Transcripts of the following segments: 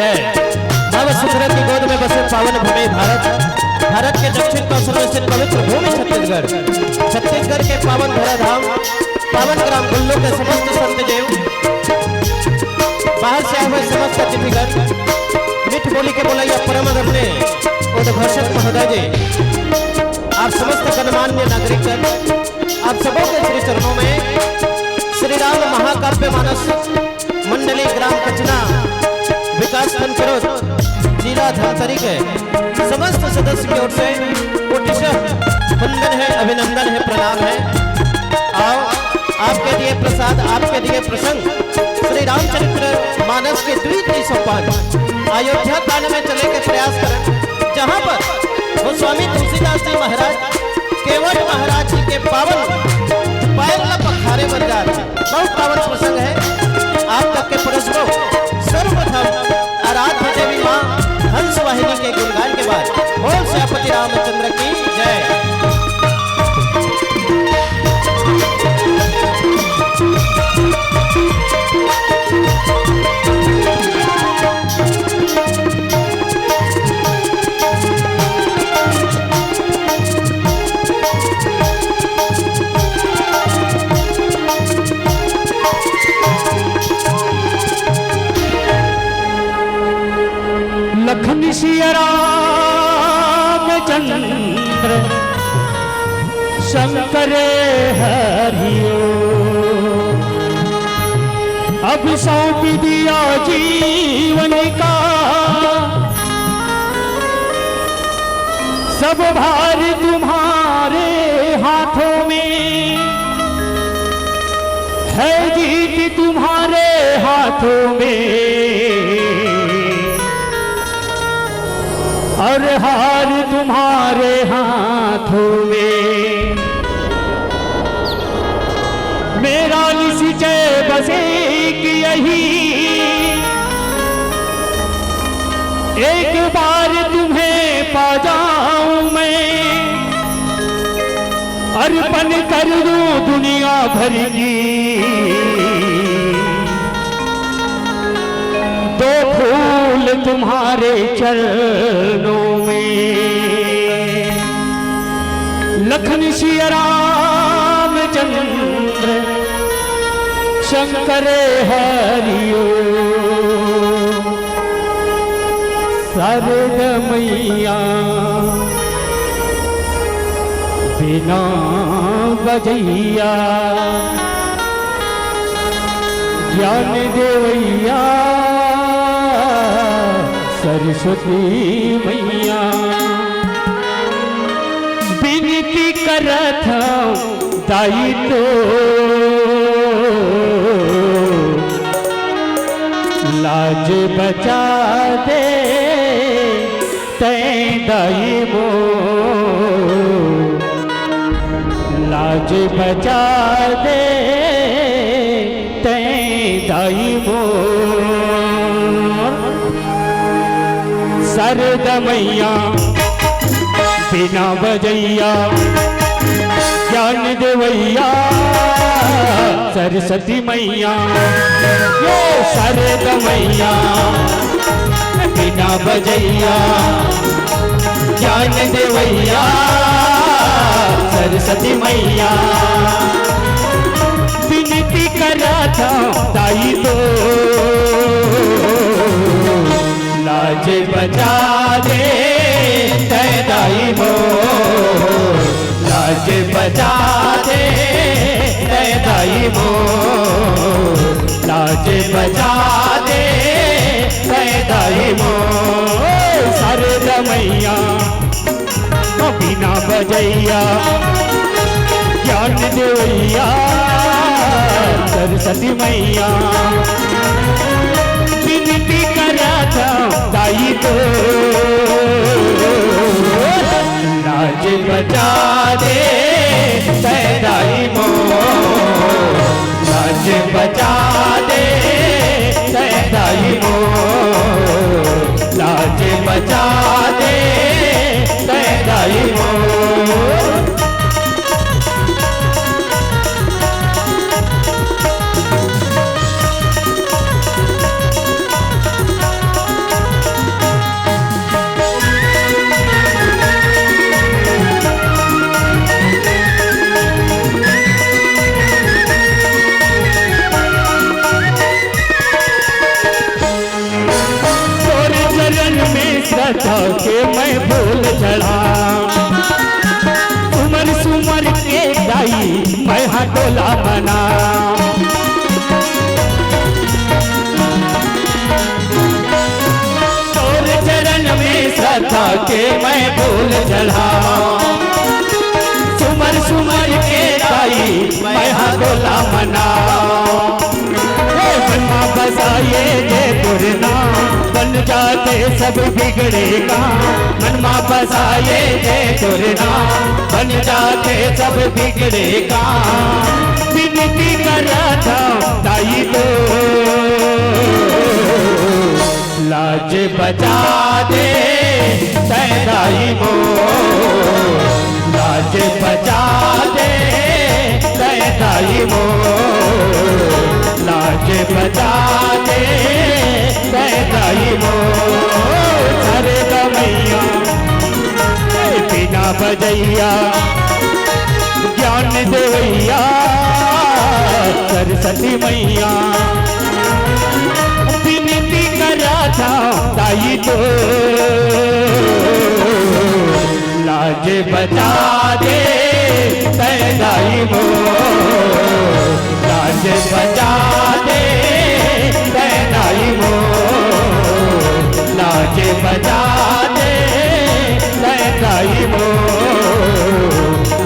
जय। नवसुंदर की गोद में बसे पावन भूमि भारत, भारत के दक्षिण कौशल में स्थित पवित्र भूमि छत्तीसगढ़, छत्तीसगढ़ के पावन धराधाम, पावन ग्राम गुल्लू के समस्त संत देव, बाहर से आए हुए समस्त अतिथिगण, मिठ बोली के बोलैया परम आदरणीय उद्घोषक महोदय जी, आप समस्त गणमान्य नागरिकगण, आप सबों के श्री चरणों में श्री राम महाकाव्य मानस मंडली ग्राम कचना विकास खंड जिला धमतरी के समस्त सदस्य की ओर से कोटिशः वंदन है, अभिनंदन है, प्रणाम है। आओ आपके दिए प्रसाद, आपके दिए प्रसंग श्री रामचरित्र मानस के द्वितीय सोपान अयोध्या कांड में चले के प्रयास करें, जहां पर वो स्वामी तुलसीदास जी महाराज केवट महाराज जी के पावन पैर पखारे बन जाते, बहुत पावन प्रसंग है। आप तक के परस्परों सर्वप्रथम आराध्य देवी मां हंस वाहिनी के गुणगान के बाद बोल श्यापति रामचंद्र की जय। लखन सिया रामचंद्र शंकर हरियो, अब सौंप दिया जीवन का सब भार तुम्हारे हाथों में है, जीत तुम्हारे हाथों में और हार तुम्हारे हाथों में। मेरा निश्चय बस एक यही, एक बार तुम्हें पा जाऊं मैं, अर्पण कर दूं दुनिया भर की दो फूल तुम्हारे चरणों में। लखन सिया रामचंद्र शंकर हरियो, शारद मैया बिना बजैया, ज्ञान देवैया सरस्वती मैया, विनती करत हूँ दाई तो लाज बचा दे तैं दाई मो, लाज बचा दे तैं दाई मो। शारद मैया बिना बजैया, ज्ञान देवैया सरस्वती मैया, यो शारद मैया बिना बजैया, ज्ञान देवैया सरस्वती मैया, विनती करा था दाई दो लाज बचा दे तै दाई मो, लाज बचा दे तै दाई मो, लाज बचा दे तै दाई मो। शारद मैया बिना बजैया, ज्ञान देवैया सरस्वती मैया, विनती करा था दाई तो लाज बचा दे तै दाई मो, लाज बचा दे तै दाई मो, लाज बचा दे तै दाई मो। यहाँ टोला मना। और चरण में श्रद्धा के मैं फूल चढ़ाऊं, सुमर सुमर के गाई मैं यहाँ टोला मना। मनमा बसाए जय गुरना, बन जाते सब बिगड़ेगा। मनमा बसाए जय गुरना, बन जाते सब बिगड़ेगा। विनती कर रहा था दाई तो लाज बचा दे दाई मो, लाज बचा दे दाई मो, लाज बचा दे दाई मो। सरे मैया बिना बजैया ज्ञान देवैया सरस्वती मैया। विनती करा था दाई तो लाज बचा दे दाई मो, लाज बचा दे दाई मो, लाज बचा दे दाई मो,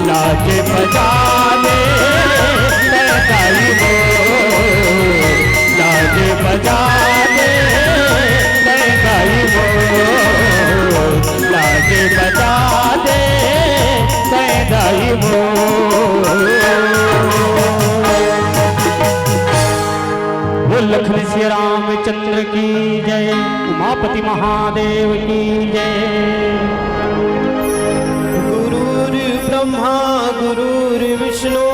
लाज बचा दे दाई मो, लाज बचा दे दाई मो, लाज बचा दे दाई मो। लक्ष्मण श्री रामचंद्र की जय, उमापति महादेव की जय। गुरुर् ब्रह्मा गुरुर्विष्णु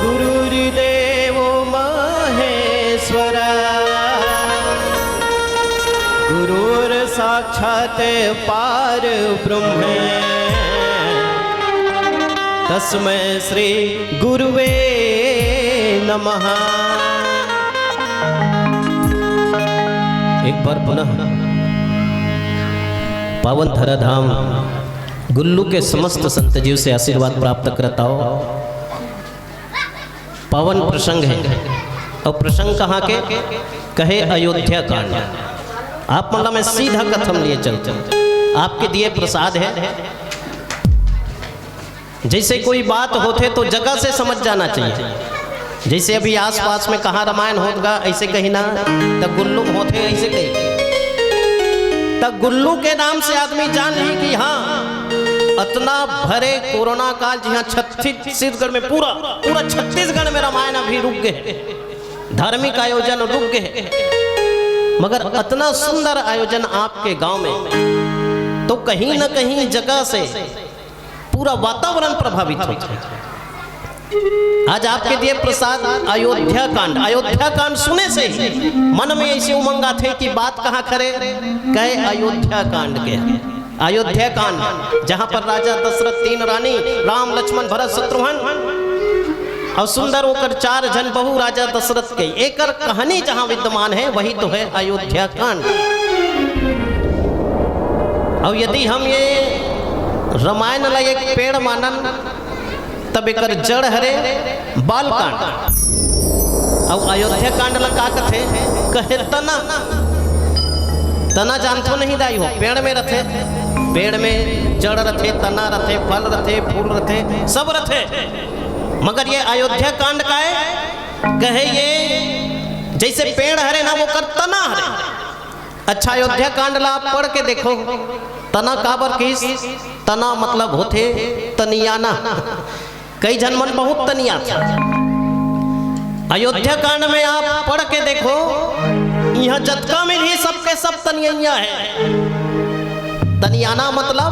गुरुर्देवो महेश्वर, गुरुर्साक्षात् परब्रह्म, तस्मै श्री गुरुवे नमः। एक बार पुनः पावन धराधाम गुल्लू के समस्त संत जीव से आशीर्वाद प्राप्त करता हो। पावन प्रसंग है और प्रसंग कहाँ के कहे अयोध्या कांड। आप मतलब मैं सीधा कथम लिए चलता हूँ, आपके दिए प्रसाद है। जैसे कोई बात होते तो जगह से समझ जाना चाहिए। जैसे अभी आसपास में कहाँ रामायण होगा ऐसे कहीं ना, तब गुल्लू होते ऐसे कहीं, तब गुल्लू के नाम से आदमी जान ली कि हाँ इतना भरे कोरोना काल जहाँ छत्तीसगढ़ में पूरा छत्तीसगढ़ में रामायण अभी रुक गए, धार्मिक आयोजन रुक गए, मगर इतना सुंदर आयोजन आपके गांव में, तो कहीं न कहीं जगह से पूरा वातावरण प्रभावित होता है। आज आपके दिए प्रसाद अयोध्या कांड। अयोध्या कांड सुने से ही मन में ऐसी उमंग थे कि बात कहाँ करे, कहे अयोध्या कांड के। अयोध्या कांड जहाँ पर राजा दशरथ 3 रानी राम लक्ष्मण भरत शत्रुघ्न और सुंदर होकर 4 जन बहु राजा दशरथ के एक कहानी जहाँ विद्यमान है वही तो है अयोध्या कांड। और यदि हम ये रामायण ला एक पेड़ मानन तब एक जड़ हरे बाल कांड, और अयोध्या कांड ला का कथे कहे तना। तना जानतो नहीं दाई हो, पेड़ में रथे, पेड़ में जड़ रथे, तना रथे, फल रथे, फूल रथे, सब रथे, मगर ये अयोध्या कांड का है कहे ये जैसे पेड़ हरे ना वो कर तना हरे। अच्छा अयोध्या कांड ला आप पढ़ के देखो, तना काबर किस, तना मतलब होते तनियाना, कई जन मन बहुत तनिया था। अयोध्या कांड में आप पढ़ के देखो, यहाँ जतका में भी सबके सब तनिया है। तनियाना मतलब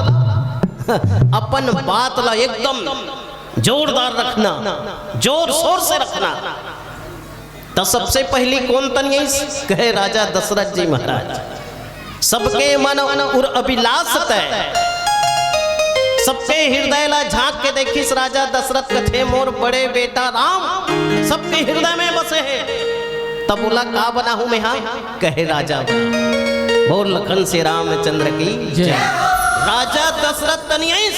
अपन बात ला एकदम जोरदार रखना, जोर शोर से रखना। तो सबसे पहली कौन तनिया कहे राजा दशरथ जी महाराज। सबके मन और अभिलाष तय, सबके हृदय ला झांक के देखिस राजा दशरथ कथे मोर बड़े बेटा राम सबके हृदय में बसे है। तब बोला का बना हूं मैं, हाँ कहे राजा बोल लखन से रामचंद्र की जय। राजा दशरथ तनियस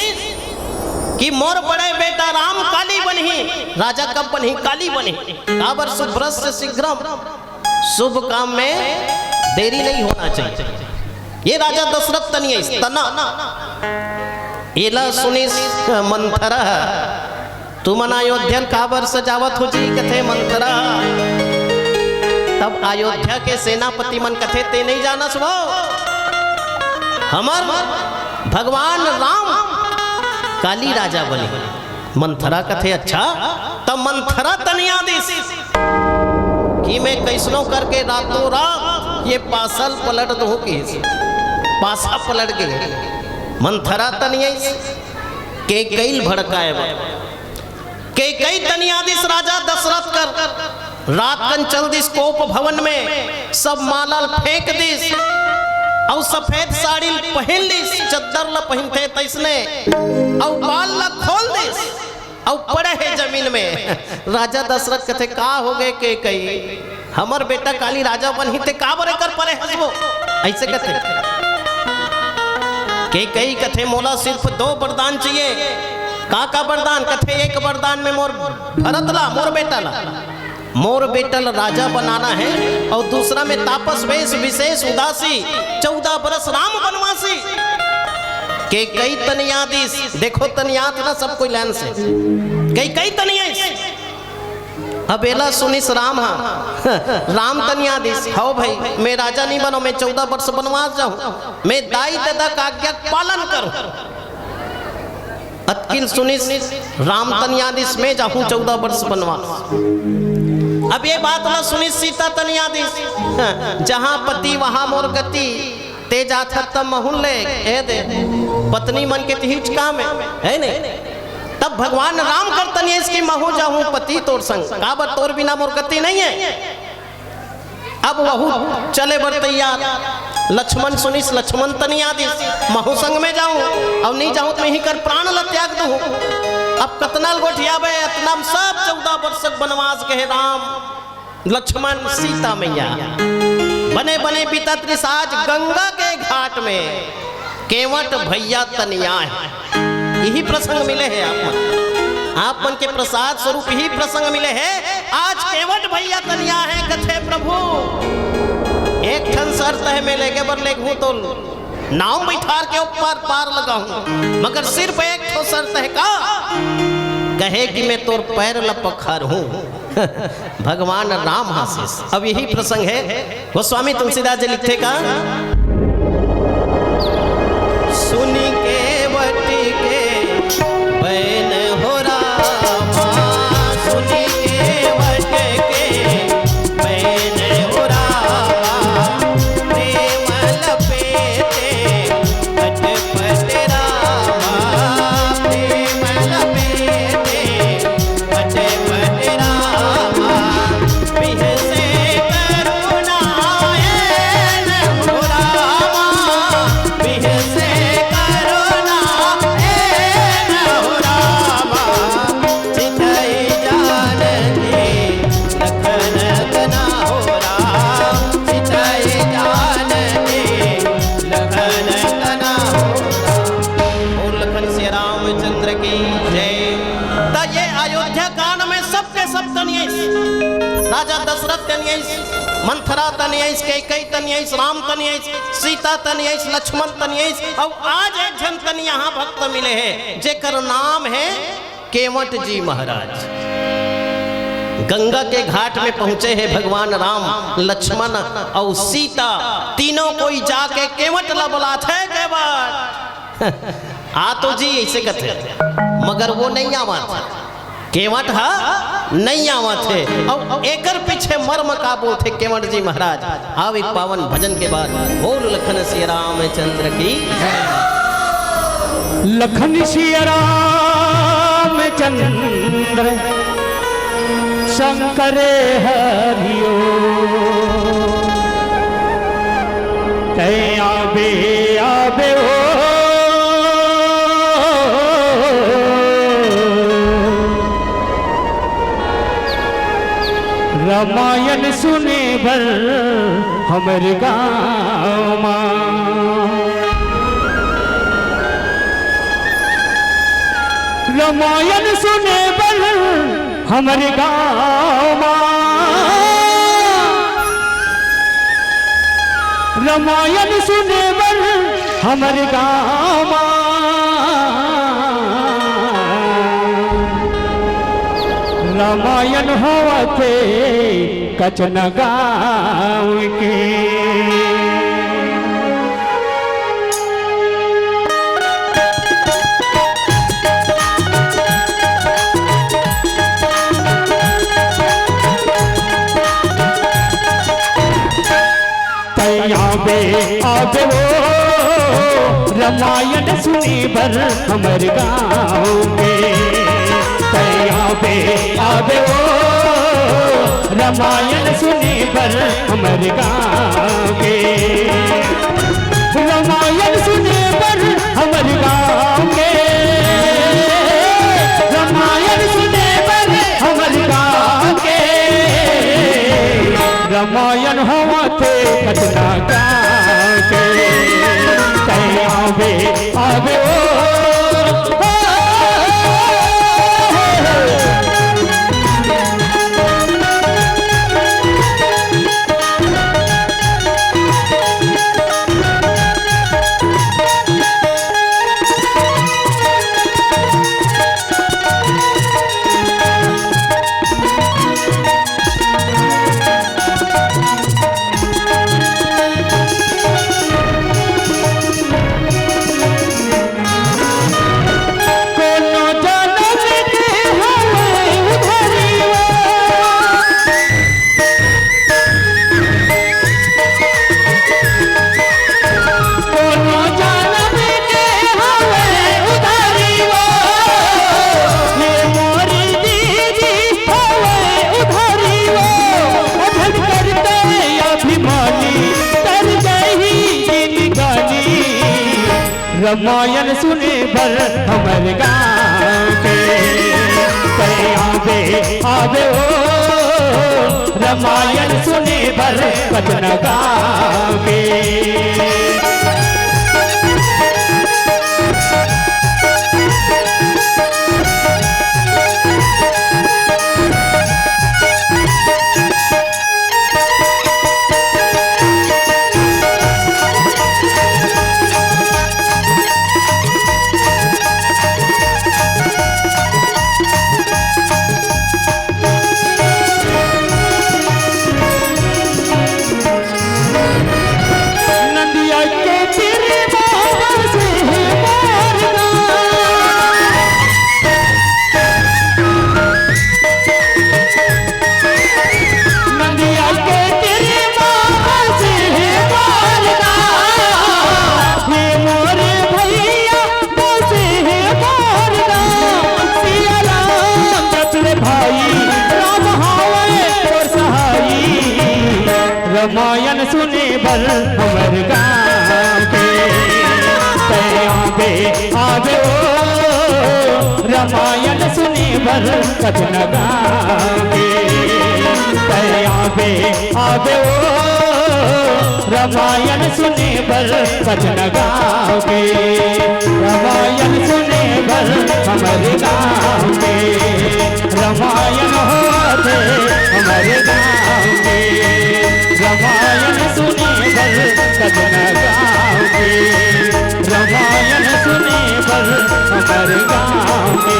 कि मोर बड़े बेटा राम काली बनी। राजा कब बनी? काली बनी। काबर शुभ्रस्य शीघ्रम, शुभ काम में देरी नहीं होना चाहिए। ये राजा दशरथ तनिय तना एला सुनिस मंथरा तुमन अयोध्या काबर सजावत हो जी कथे मंथरा। तब अयोध्या के सेनापति मन कथे ते नहीं जाना सुबह हमार भगवान राम काली राजा बने। मंथरा कथे अच्छा तब मंथरा तनिया दिस कि मैं कैसनो करके रातों रात ये पासल पलट दो कि पासा पलट गए। मंथरा तनिया के कई भड़काए के कई तनिया दिस राजा दशरथ कर रात कन चल दिस कोप भवन में सब मालल फेंक दिस और सफेद साड़ी पहन लिस चद्दर ला पहनते तैसने और बाल ला खोल दिस और पड़े है जमीन में। राजा दशरथ कथे का हो गए के कई हमर बेटा काली राजा बनी थे का बरे कर परे हसबो ऐसे कथे के कई कथे मोला सिर्फ 2 वरदान चाहिए। का वरदान? कथे एक वरदान में मोर भरत ला मोर बेटा राजा बनाना है और दूसरा में तापस वेश विशेष उदासी 14 बरस राम बनवासी। के कई तनियादिस देखो तनियात ना सब कोई लाइन से कई तनिया अब एला सुनिस राम राम तनियादिस हो भाई मैं राजा नहीं बनो, मैं 14 वर्ष बनवास जाऊं, मैं दाई दादा का आज्ञा पालन करूं। अतकिल सुनिस राम तनियादिस में जाऊं 14 वर्ष बनवास। अब ये बात ना सुनी सीता तनियादिस जहां पति वहां मोर गति तेजा तब महुल्ले ए दे पत्नी मन के हिच काम है नहीं। तब भगवान राम कर तनियस की महू जाऊं पति तोर संग काबर तोर बिना मोर गति नहीं है। अब वहू चले बर तैयार लक्ष्मण सुनिस लक्ष्मण तनियादिस महू संग में जाऊं और नहीं जाऊं तो मैं ही कर प्राण ल त्याग दूं। अब कतना गोठिया बे इतना सब 14 वर्ष बनवास कहे राम लक्ष्मण सीता मैया बने बने पिता त्रिसाज गंगा के घाट में केवट भैया तनिया है। यही प्रसंग मिले हैं आप मन के प्रसाद स्वरूप ही प्रसंग मिले हैं। आज केवट भैया तनिया है कथे प्रभु एक ठन शर्त है मैं लेके बर लेखूं तो नाव बैठार के ऊपर पार लगाऊं मगर सिर्फ एक तो शर्त है का कहे कि मैं तोर पैर लपखार हूं। भगवान राम हासिस। अब यही प्रसंग है गोस्वामी तुलसीदास जी लिखते का सुनी के वटी के बैन हो रामा सुनी के वटी के बैन हो रामा प्रेम लपेटे पट रामा प्रेम लपेटे पट रामा बिहसे करुणाए हो रामा बिहसे राजा दशरथ तनियस मंथरा तनियस कैकेयी तनियस राम तनियस सीता तनियस लक्ष्मण तनियस और आज एक जन तनि यहाँ भक्त मिले हैं जेकर नाम है केवट जी महाराज। गंगा के घाट में पहुंचे हैं भगवान राम लक्ष्मण और सीता तीनों कोई जाके केवट ला बुलाते केवट आ तो जी ऐसे कहते मगर वो नहीं आवत केवट हा नहीं आवत है और एकर पीछे मर्म का बोलते केवट जी महाराज। आवे पावन भजन के बाद बोल लखन सिया रामचंद्र की लखन सिया रामचंद्र शंकर हरियो आबे आबे ओ रामायण सुने भर हमर गाँव रामायण सुने बर हमारे गाँव रामायण सुने बर हमारे गाँव रामायण होते कचन गाँव के आबे वो रामायण सुनी बर हमर गाँव में आबे वो रामायण सुनी बर हमर गाँव के रामायण सुने बर हमर गाँव के रामायण सुने बर हमर गाँव के रामायण होते कचना गाँव के आबे ओ रामायण सुने बर हमर गाँव के आबे ओ रामायण सुने बर कचन गाँव के रामायण सुने बर हमर गाँव के आबे ओ रामायण सुने बर कचन गाँव के आबे ओ रामायण सुने बर कचन गाँव के रामायण सुने बर हमर गाँव के रामायण होते हमर गाँव के रामायण सुने बर कचन गाँव के रामायण सुने बर हमर गाँव के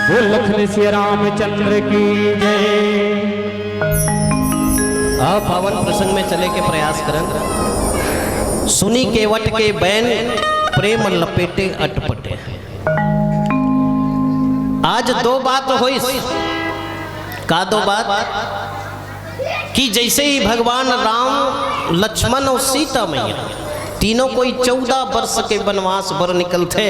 बोल लखन श्री रामचंद्र की जय। आप पावन प्रसंग में चले के प्रयास करन सुनी के वट के बैन प्रेम लपेटे अटपटे। आज दो बात हुई का दो बात कि जैसे ही भगवान राम लक्ष्मण और सीता मैया तीनों कोई 14 वर्ष के वनवास बर निकलते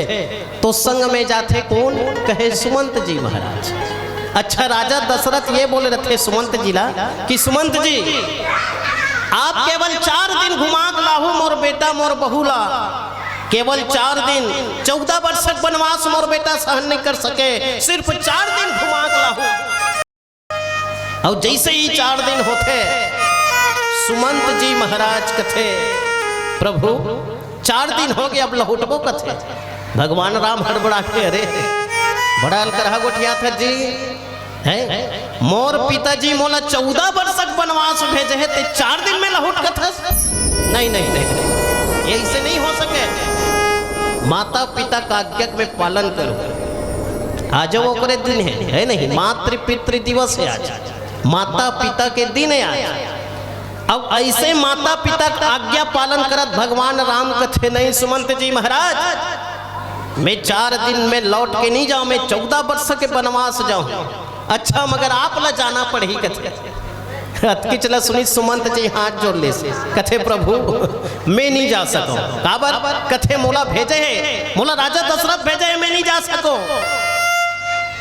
तो संग में जाते कौन कहे सुमंत जी महाराज। अच्छा राजा दशरथ ये बोले रहे सुमंत जी ला कि सुमंत जी आप केवल 4 दिन घुमा लाहू मोर बेटा मोर बहुला केवल 4 दिन 14 वर्ष वनवास मोर बेटा सहन नहीं कर सके सिर्फ 4 दिन घुमा लाहू। और जैसे ही 4 दिन होते सुमंत जी महाराज कथे प्रभु 4 दिन हो गए अब लौटबो कथे भगवान राम हड़बड़ा के अरे बड़ा अलकर गोठिया था जी है मोर पिताजी मोला 14 वर्षक वनवास भेजे है ते 4 दिन में लौट कथस नहीं नहीं नहीं ऐसे नहीं हो सके। माता पिता का आज्ञा में पालन करो। आज वो करे दिन है नहीं, मातृ पितृ दिवस है आज, माता पिता के दिन है आज। अब ऐसे माता पिता का आज्ञा पालन करत भगवान राम कथे नहीं सुमंत जी महाराज मैं 4 दिन में लौट के नहीं जाऊं, मैं 14 वर्ष के वनवास जाऊं। अच्छा मगर आप ला जाना पड़ी कथे अतकी चला सुनी सुमंत जी हाथ जोड़ ले से कथे प्रभु मैं नहीं जा सकूं। काबर कथे मोला भेजे है, मोला राजा दशरथ भेजे है, मैं नहीं जा सकूं।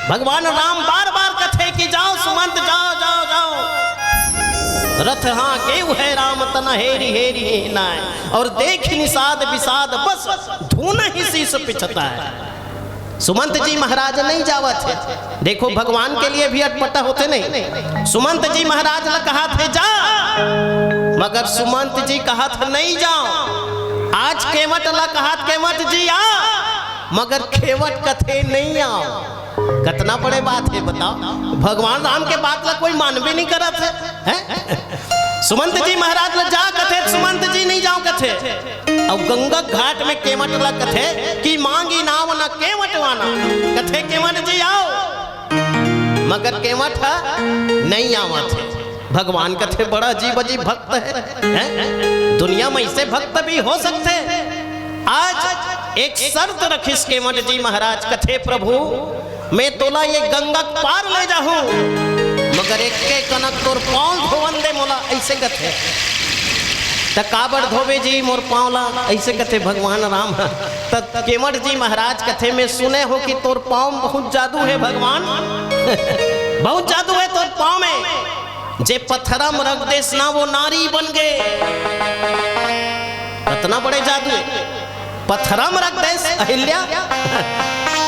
भगवान राम बार बार कथे कि जाओ सुमंत जाओ जाओ जाओ। रथ हाँ केव है राम तना हेरी हेरी नाय और देख निषाद विषाद बस धून ही शीश पिछता है। सुमंत जी महाराज नहीं जावत है। देखो भगवान के लिए भी अटपटा होते नहीं। सुमंत जी महाराज ने कहा थे जा, मगर सुमंत जी कहा था नहीं जाओ। आज केवट ला कहा केवट जी आ, मगर केवट कथे नहीं आओ। कितना बड़े बात है बताओ, भगवान राम के बात ला कोई मान भी नहीं करत है? सुमंत जी महाराज ला जा कथे, सुमंत जी नहीं जाओ कथे। अब गंगा घाट में केवट ला कथे कि मांगी नाव न केवट वाना कथे केवट जी आओ, मगर केवट नहीं आवत है। भगवान कथे बड़ा अजीब अजीब भक्त है? दुनिया में ऐसे भक्त भी हो सकते। आज एक शर्त रखिस केवट जी महाराज कथे प्रभु मैं तोला ये गंगा पार ले जाऊं, मगर एक के कनक तोर पाँव धोवन दे मोला ऐसे कथे। काबर धोबे जी मोर पाँवला ऐसे कथे भगवान राम। तब केवट जी महाराज कथे में सुने हो कि तोर पाँव बहुत जादू है भगवान बहुत जादू है तोर पाँव में। जे पत्थरा में रख देस ना वो नारी बन गए। इतना बड़े जादू है। पत्थरा में रख देस अहिल्या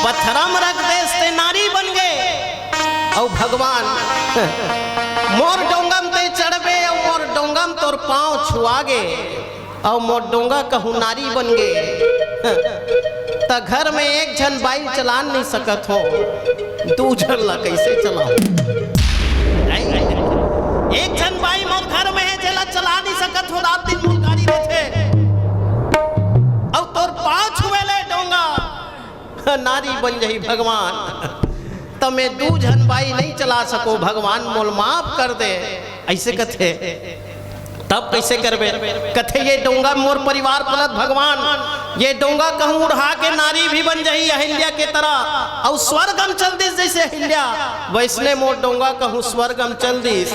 पत्थरा में रख देस ते नारी बन गए। और भगवान मोर डोंगम ते चढ़बे और मोर डोंगम तोर पाँव छुआगे और मोर डोंगा कहूँ नारी बन गे। त घर में एक जन बाई चलान नहीं सकत हो, 2 जन ला कैसे चलाओ? एक जन बाई मोर घर में है जेला चला नहीं सकत हो, रात दिन मोर गाड़ी देते और तोर पाँव छुए ले डोंगा नारी बन जाही भगवान। तो मैं 2 जन बाई नहीं चला सको भगवान मोल माफ कर दे ऐसे कथे। तब कैसे करबे कथे ये डोंगा मोर परिवार पलत भगवान ये डोंगा कहूँ उड़ा के नारी भी बन जाही अहिल्या के तरह और स्वर्गम चल दिस जैसे अहिल्या वैसने मोर डोंगा कहूँ स्वर्गम चल दिस।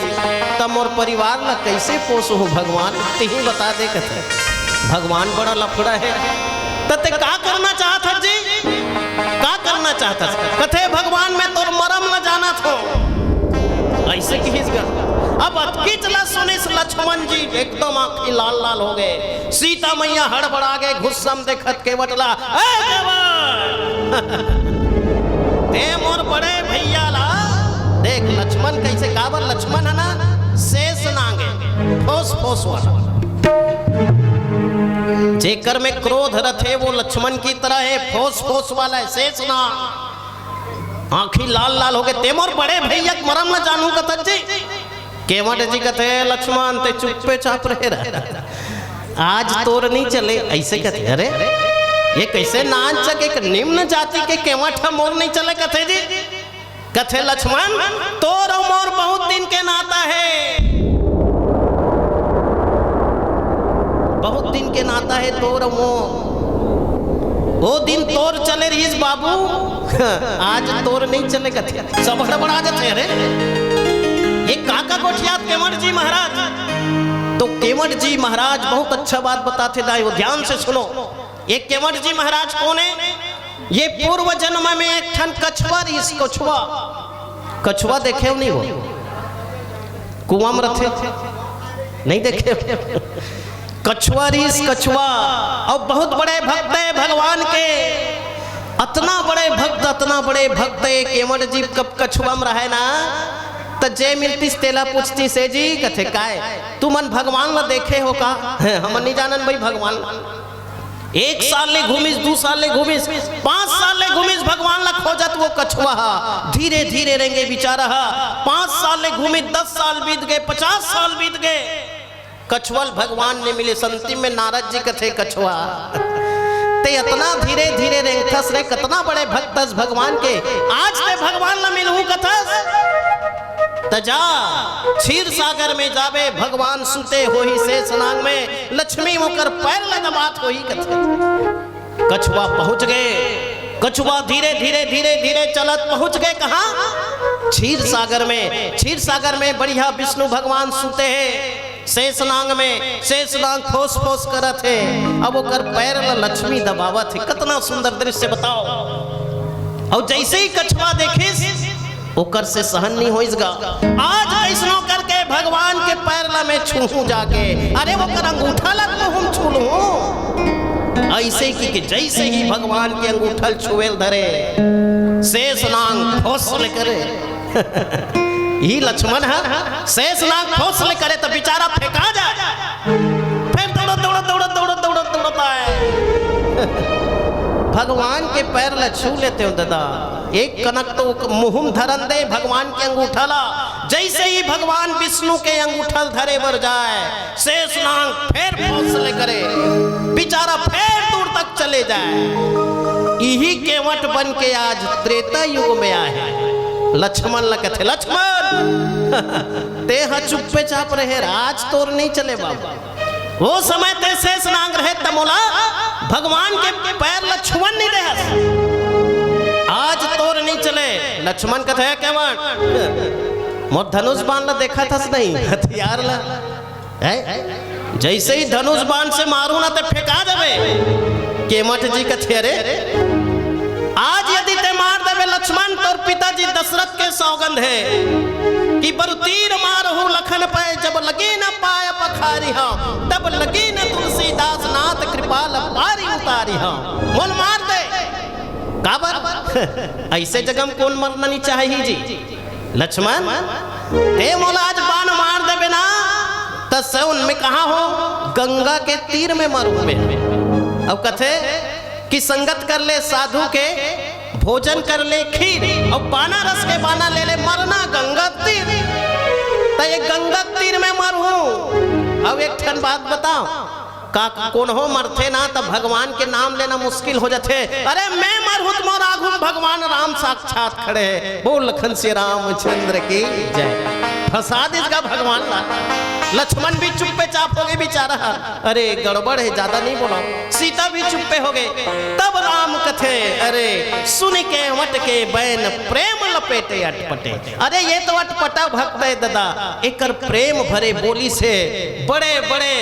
तब मोर परिवार ला कैसे पोसो भगवान ही बता दे कथे। भगवान बड़ा लफड़ा है। तते का करना चाहता जी का करना चाहता कथे भगवान में तोर मरम न जाना थो ऐसे खींच गया। अब अटकी चला सुने से लक्ष्मण जी एकदम आंखें लाल लाल हो गए। सीता मैया हड़बड़ा गए गुस्सम देखत केवट ला ते मोर बड़े भैया ला देख लक्ष्मण कैसे काबर लक्ष्मण है ना शेष नांगे फोस फोस वाला जेकर में क्रोध रथे वो लक्ष्मण की तरह है फोस फोस वाला है शेष ना आंखी लाल लाल हो गए। ते मोर बड़े भैया मरम न जानू कथत जी केवट जी कथे लक्ष्मण ते चुप्पे चाप रहे रहा आज तोर नहीं चले ऐसे कथे। अरे ये कैसे नाच एक निम्न जाति के केवट मोर नहीं चले कथे जी कथे लक्ष्मण तोर और मोर बहुत दिन के नाता है बहुत दिन के नाता है तोर वो दिन तोर चले रही बाबू आज तोर नहीं चले कथे सब हड़बड़ा जाते। अरे ये काका गोठियात केवट जी महाराज। तो केवट जी महाराज बहुत अच्छा बात बताते दाई ध्यान से सुनो। ये केवट जी महाराज कौन है? ये पूर्व जन्म में एक ठन कछुआ इस कछुआ देखे नहीं हो कुआं में रथे नहीं देखे कछुआ रीस कछुआ और बहुत बड़े भक्त है भगवान के। अतना बड़े भक्त है केवट जी कब कछुआ में रहे ना तो जय मिलती तेला पूछती से जी कथे काय तू मन भगवान ला देखे हो का? हम नहीं जानन भाई भगवान 1 साल ले घूमिस, 2 साल ले घूमिस, 5 साल ले घूमिस, भगवान ला खोजत वो कछुआ धीरे धीरे रेंगे बिचारा 5 साल ले घूमिस, 10 साल बीत गए, 50 साल बीत गए, कछुअल भगवान ने मिले। संतिम में नारद जी कथे कछुआ ते इतना धीरे धीरे रेंगथस रे, कितना बड़े भक्तस भगवान के, आज ते भगवान ला मिलहू कथस तजा क्षीर सागर में जावे, भगवान सुते होही शेषनाग में, लक्ष्मी मुकर पैर लगबात होही कथे। कछुआ पहुंच गए, कछुआ धीरे धीरे धीरे धीरे चलत पहुंच गए कहां? क्षीर सागर में। क्षीर सागर में बढ़िया विष्णु भगवान सुते हैं शेषनाग में, शेषनाग फोस फोस करत है, अब ओकर पैर ला लक्ष्मी दबावत है। कितना सुंदर दृश्य बताओ। और जैसे ही कछुआ देखिस ओकर से सहन नहीं होइसगा, आज ऐसनो करके भगवान के पैर ला मैं छूहूं जाके, अरे ओकर अंगूठा ला तो हम छू लूं। ऐसे कि जैसे ही भगवान के अंगूठल छुएल धरे, शेषनाग फोसले करे ही लक्ष्मण है, शेषनाग फोसले करे तो बेचारा फेंका जाए, फिर दौड़ दौड़ दौड़ दौड़ दौड़ दौड़ता है। भगवान के पैर ला छू लेते हो दादा, एक कनक तो मुहुम धरन दे भगवान के अंगूठा ला। जैसे ही भगवान विष्णु के अंगूठल धरे बर जाए, शेषनाग फिर फोसले करे, बेचारा फिर दूर तक चले जाए। यही केवट बन के आज त्रेता युग में आए। लक्ष्मण लगे थे, लक्ष्मण ते चुप्पे चाप रहे, आज तोर नहीं चले बाबा। वो समय ते शेषनाग रहे तमोला भगवान के पैर लक्ष्मण नहीं रहे, आज तोर नहीं चले। लक्ष्मण कहते है केवट मोर धनुष बाण ला देखा था नहीं, हथियार ला जैसे ही धनुष बाण से मारू ना ते फेंका देवे। केवट जी कहते अरे आज यदि ते मार देवे लक्ष्मण, तोर पिताजी दशरथ के सौगंध है कि बरु तीर मारहु लखन पाए, जब लगे न पाए पखारी हाँ, तब लगे न तुलसीदास नाथ कृपाल पारी उतारी हाँ। मोल मार दे काबर ऐसे जगह कौन मरना नहीं चाहिए जी। लक्ष्मण ते मोला आज बाण मार देवे ना तो सौन में कहा हो, गंगा के तीर में मरू में। अब कथे कि संगत कर ले साधु के, भोजन कर ले खीर, और बाना रस के बाना ले ले, मरना गंगा तीर। तो ये गंगा तीर में मरहूं। अब एक ठन बात बताओ, का कौन हो मरथे ना तब भगवान के नाम लेना मुश्किल हो जाते। अरे मैं मरहूं तो मोर आगू भगवान राम साक्षात खड़े हैं, बोल लखन से रामचंद्र की जय। फंसा देगा भगवान ला। लक्ष्मण भी चुप्पे चाप हो गए बेचारा, अरे गड़बड़ है, ज्यादा नहीं बोला। सीता भी चुप्पे हो गए। तब राम कथे अरे सुन के वट के बैन प्रेम लपेटे अटपटे। अरे ये तो अटपटा भक्त है दादा, एकर प्रेम भरे बोली से बड़े बड़े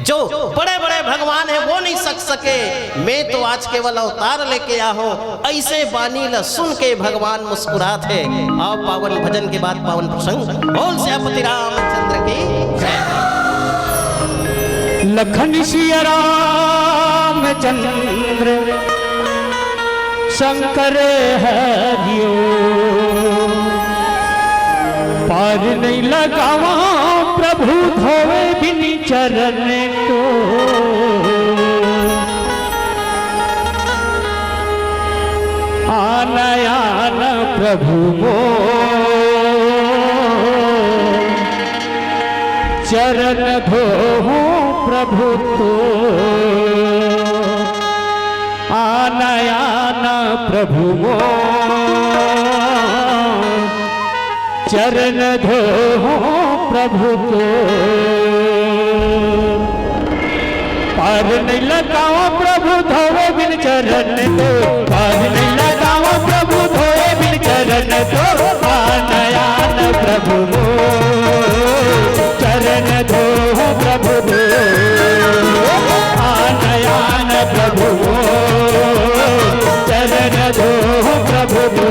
जो बड़े बड़े भगवान है वो नहीं सके। मैं तो आज केवल अवतार लेके आया हूँ। ऐसे बानी ला सुन के भगवान मुस्कुरात है। आओ पावन भजन के बाद पावन प्रसंग, बोल श्यामपति रामचंद्र की जय। लखन सिया रामचंद्र शंकर हरियो, पार नहीं लगावा प्रभु धोवे बिन चरण को। आनयान प्रभु वो चरण धोहु प्रभु तो। आनयान प्रभु वो चरण धोहु प्रभु को। पार नहीं लगाओ प्रभु धोवे बिन चरण को। पार नहीं लगाओ प्रभु धोवे बिन चरण को। आनयान प्रभु वो चरण धोहु प्रभु को। आनयान प्रभु वो चरण धोहु प्रभु को।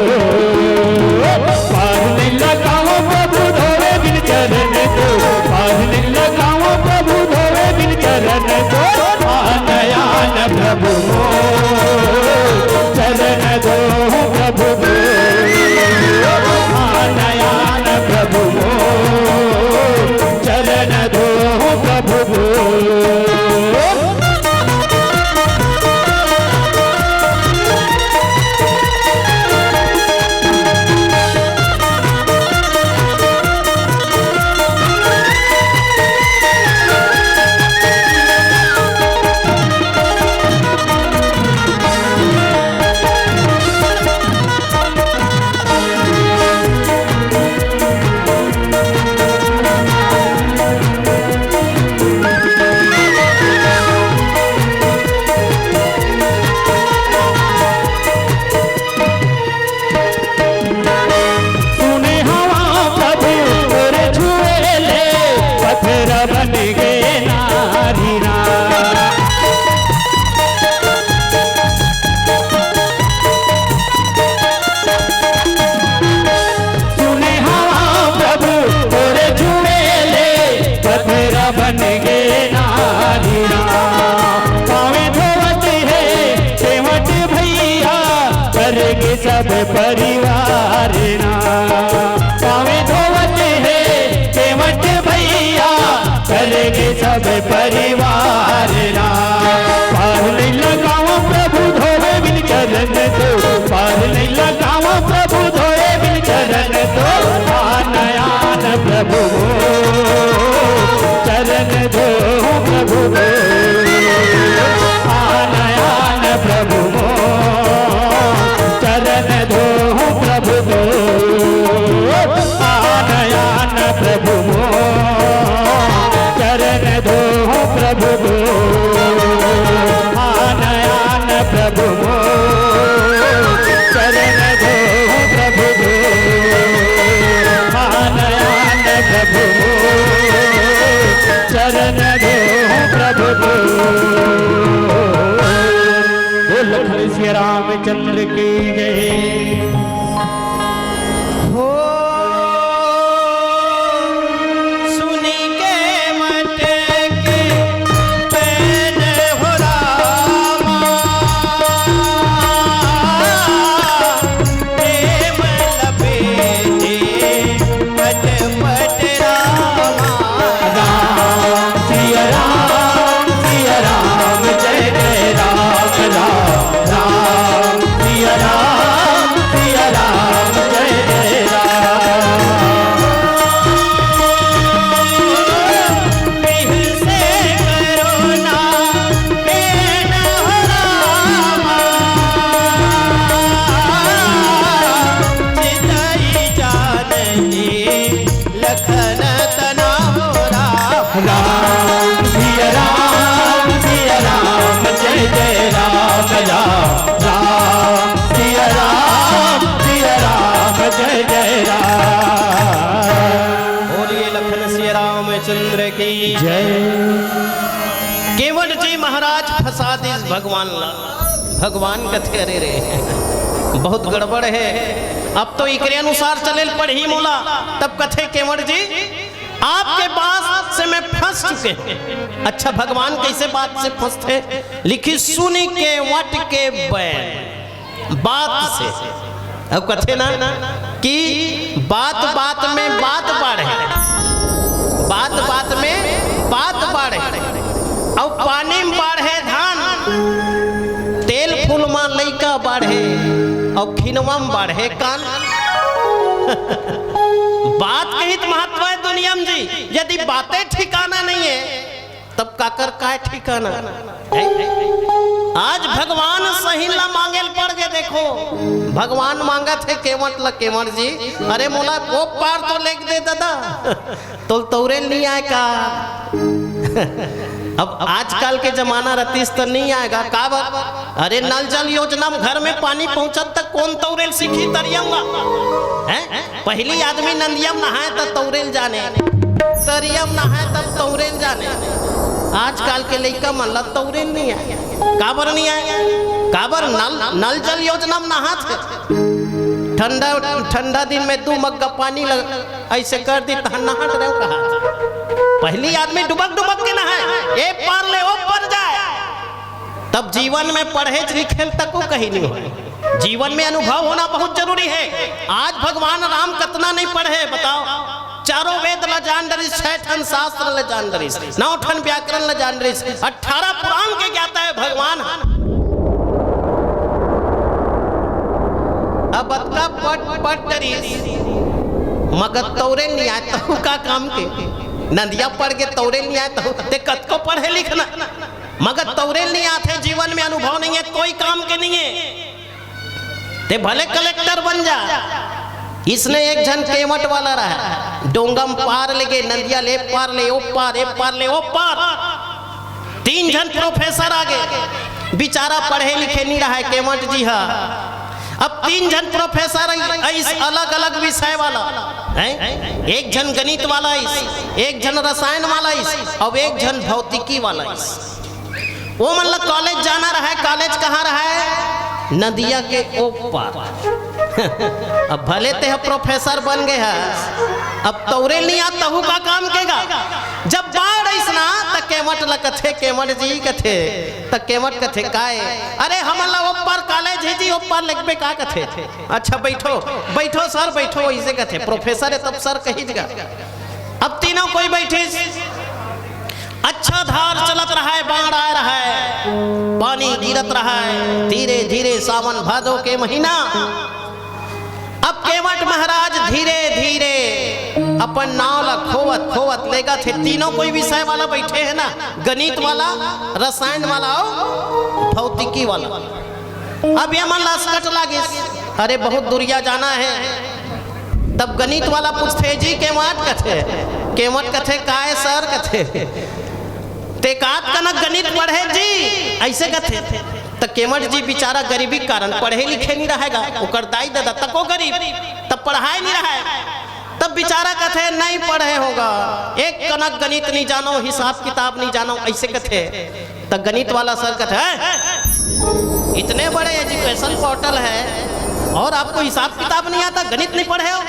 पार नहीं लगाओ प्रभु धोवे बिन चरण को। पार नहीं लगाओ प्रभु धोवे बिन चरण को। आनयान प्रभु चरण करेंगे सब परिवार ना। पावे धोवत है केवट भैया, करेंगे सब परिवार ना। पार नहीं लगाओ प्रभु धोवे बिन चरण दो, पार नहीं लगाओ प्रभु धोए बिन चरण दो। आन आन प्रभु चरण दो प्रभु दो, आन आन प्रभु चरण दो प्रभु दो, आन आन प्रभु चरण दो प्रभु दो, आन आन प्रभु चरण दो प्रभु दो, आन आन प्रभु चरण दो प्रभु दो। बोल श्री रामचंद्र की जय। हो सुनी के मटके पैन हो रामा, प्रेम लपेटे पट पट रामा। राम सिया राम जय जय राम राम राम सिया राम जय जय राम। बिहल से करुणा पैन हो रामा, चितई जानकी लखन तना हो राम। राम सिया राम जय जय राम राम राम सिया राम जय जय राम। बोलिए लखन सिया रामचंद्र की जय। केवट जी महाराज फंसा दी भगवान ला। भगवान कथे अरे रे बहुत गड़बड़ है, अब तो इकरे अनुसार चले पढ़ी मोला। तब कथे केवट जी आपके बात से मैं फंस चुके हैं। अच्छा भगवान कैसे बात से फंसते? लिखी सुनी के वट के बैन, बात से। अब कथे ना कि बात बात में बात बढ़े, बात बात में बात बढ़े, और पानी में बढ़े धान, तेल फूल में लैका बढ़े, और खिनवा में बढ़े कान। बात के हित महत्व है दुनिया में जी। यदि बातें ठिकाना नहीं है तब काकर का ठिकाना है? आज भगवान सही ला मांगे पड़ गए। देखो भगवान मांगा थे केवट ला। केवट जी अरे मोला वो पार तो लेके दे दादा, तो तौरे नहीं आए का। अब आजकल के जमाना रतीस तो नहीं आएगा का बात? अरे नल जल योजना में घर में पानी पहुंचत तक कौन तौरेल सीखी तरियंगा है? पहली आदमी नंदियम नहाए तब तौरेल जाने, तरियम नहाए तब तौरेल जाने। आजकल के लड़का मन ला तौरेल नहीं आए। काबर नहीं आए? काबर नल जल योजना में नहाते, ठंडा दिन में 2 मग्गा पानी ऐसे कर दी तो नहाट रहे कहा। पहली आदमी डुबक डुबक के नहाए, एक पार ले ओ पर जाए। तब जीवन में पढ़े लिखे तक को कहीं नहीं हो। जीवन में अनुभव होना बहुत जरूरी है। आज भगवान राम कितना नहीं पढ़े बताओ? 4 वेद ला जान डरिस, 6 ठन शास्त्र ला जान डरिस, 9 ठन व्याकरण ला जान डरिस, 18 पुराण के ज्ञाता है भगवान। अब अतका पट डरिस मगर तौरे नहीं आए तो का काम के? नदिया पढ़ के तौरे नहीं आए तो ते कत को पढ़े लिखना, मगर तौरे नहीं आते। जीवन में अनुभव नहीं है, कोई काम के नहीं है। ते भले कलेक्टर बन जा। इसने एक जन केवट वाला रहा, डोंगम पार ले गए, नदिया ले पार ले, ओ पार ए पार ले, ओ पार। 3 जन प्रोफेसर आ गए, बेचारा पढ़े लिखे नहीं रहा है केवट जी। हाँ अब 3 जन प्रोफेसर अलग अलग विषय वाला है। एक जन गणित वाला, एक जन रसायन वाला, और एक जन भौतिकी वाला। वो मतलब कॉलेज जाना रहा है। कॉलेज कहाँ रहा है? नदिया के ऊपर। अब भले ते प्रोफेसर बन गए हैं, अब तौरे नहीं आता हूँ का काम केगा। जब बाढ़ ऐसना तो केमट ल कथे केमट जी कथे त केमट कथे काय अरे हमला ऊपर कॉलेज है जी ऊपर लिखबे का कथे अच्छा बैठो बैठो सर बैठो ऐसे कथे प्रोफेसर है तब सर कही जगह अब तीनों कोई बैठे अच्छा धार चलत रहा है बाढ़ आ रहा है पानी गिरत रहा है धीरे धीरे सावन भादो के महीना अब केवट महाराज धीरे धीरे अपन नाव ला खोवत खोवत लेगा थे तीनों कोई विषय वाला बैठे है ना गणित वाला रसायन वाला और भौतिकी वाला अब ये मन लास्कट लागे अरे बहुत दूरिया जाना है तब गणित वाला पूछते जी केवट कथे काय सर कथे तेकात कनक गणित पढ़े जी ऐसे कथे तो केवट जी बेचारा गरीबी के कारण पढ़े लिखे नहीं रहेगा ओकर दाई दादा तको गरीब तब पढ़ाई नहीं रहा तब बेचारा कथे नहीं पढ़े होगा एक कनक गणित नहीं जानो हिसाब किताब नहीं जानो ऐसे कथे तो गणित वाला सर कथे इतने बड़े एजुकेशन पोर्टल है और आपको हिसाब किताब नहीं आता गणित नहीं पढ़े हो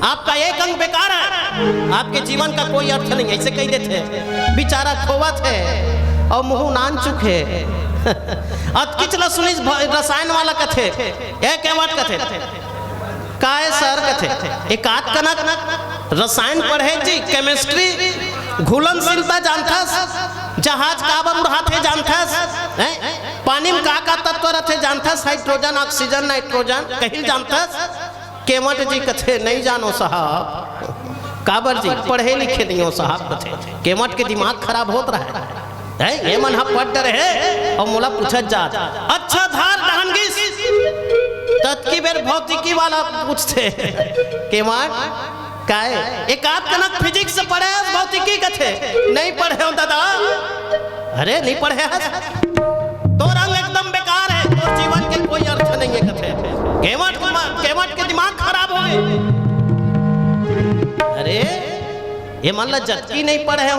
आपका एक अंक बेकार है आपके जीवन का कोई अर्थ नहीं ऐसे कह देते बेचारा खोवत है और मुंह नान चुके अतकिचला सुनी रसायन वाला कथे एक केवट कथे काय सर कथे एक आध कनक रसायन पढ़े जी केमिस्ट्री घुलनशीलता जानथस जहाज काबम रहते जानथस पानी में का तत्व रहते जानथस हाइड्रोजन ऑक्सीजन नाइट्रोजन कहीं जानथस केवट जी कथे नहीं जानो साहब काबर जी पढ़े लिखे नहीं हो साहब कथे केवट के दिमाग खराब होत रहा है ये मन हम पढ़ रहे और मोला पूछत जात अच्छा धार डहनगिस तत्की बेर भौतिकी वाला पूछते केवट काय एक आध कनक फिजिक्स से पढ़े भौतिकी कथे नहीं पढ़े हो दादा अरे नहीं पढ़े तो रंग एकदम बेकार है तो जीवन के कोई अर्थ नहीं है कथे केवट के दिमाग खराब हो गए अरे ये मतलब जबकि नहीं पढ़े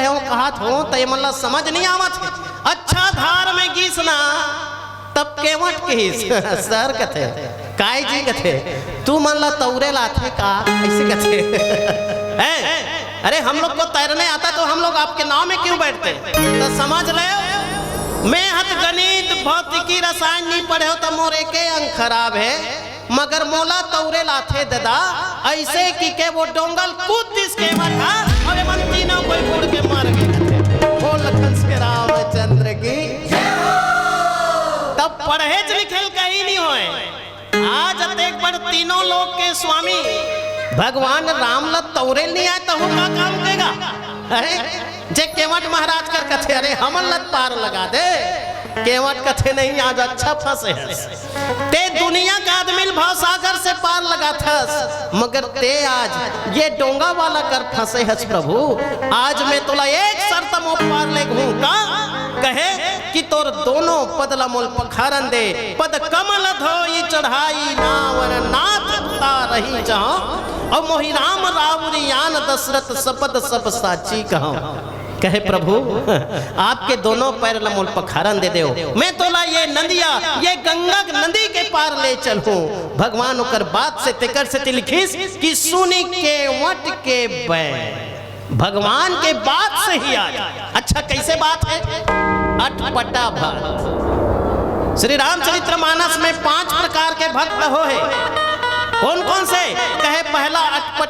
हो कहत हो तो ये मतलब समझ नहीं आवत है अच्छा धार में गीसना तब केवट के सर कथे काय जी कथे तू मन ला तौरे लाथे का ऐसे कथे अरे हम लोग को तैरने आता तो हम लोग आपके नाव में क्यों बैठते तो समझ ले मैं हत गणित भौतिकी रसायन नहीं पढ़े हो तो मोरे के अंक खराब है मगर मोला तौरे लाथे दादा ऐसे कि के वो डोंगल कूद दिस के बैठा अरे मन तीनों कोई उड़ के मार गए बोल लखन से रामचंद्र की तब पढ़े लिखेल कहीं नहीं होए आज एक बार तीनों लोग के स्वामी भगवान राम ला तौरे नहीं आए तो का काम करेगा अरे जे केवट महाराज कर कथे अरे हमन लत पार लगा दे केवट कथे नहीं आज अच्छा फंसे ते दुनिया का आदमी भाव सागर से पार लगा थस मगर ते आज ये डोंगा वाला कर फंसे हस प्रभु आज मैं तोला एक शर्त मो पार ले घूं का कहे कि तोर दोनों पदला मोल पखारन दे पद कमल धोई चढ़ाई नावर नाथ रही जहां और मोहि राम रावरियान दशरथ सपद सब साची कहूं कहे प्रभु आपके दोनों पैर लमोल पखारन दे दो मैं तोला ये नदिया ये गंगा नदी के पार ले चलूं भगवान ओकर बात से तेकर से लिखिस कि सुनी के वट के बै भगवान के बात से ही आज अच्छा कैसे बात है अटपटा भक्त श्री रामचरितमानस में 5 प्रकार के भक्त हो है कौन कौन से कहे पहला अटपट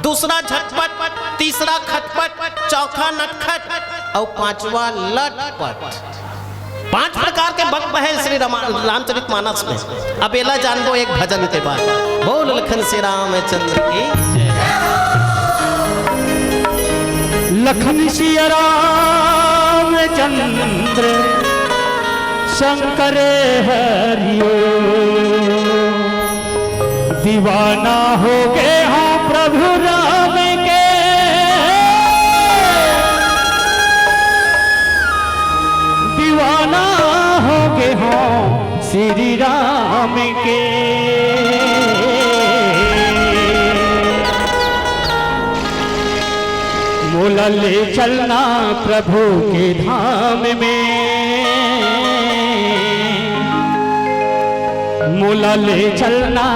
दूसरा झटपट तीसरा खटपट चौथा नटखट और 5वां लटपट 5 प्रकार के भक्त है श्री रामचरितमानस में अब एला जान दो एक भजन के बाद बोल लखन श्री रामचंद्र की लखन श्री रामचंद्र शंकर हरिओ दीवाना हो गए हाँ प्रभु राम के दीवाना हो गए हाँ श्री राम के मोला ले चलना प्रभु के धाम में मोला ले चलना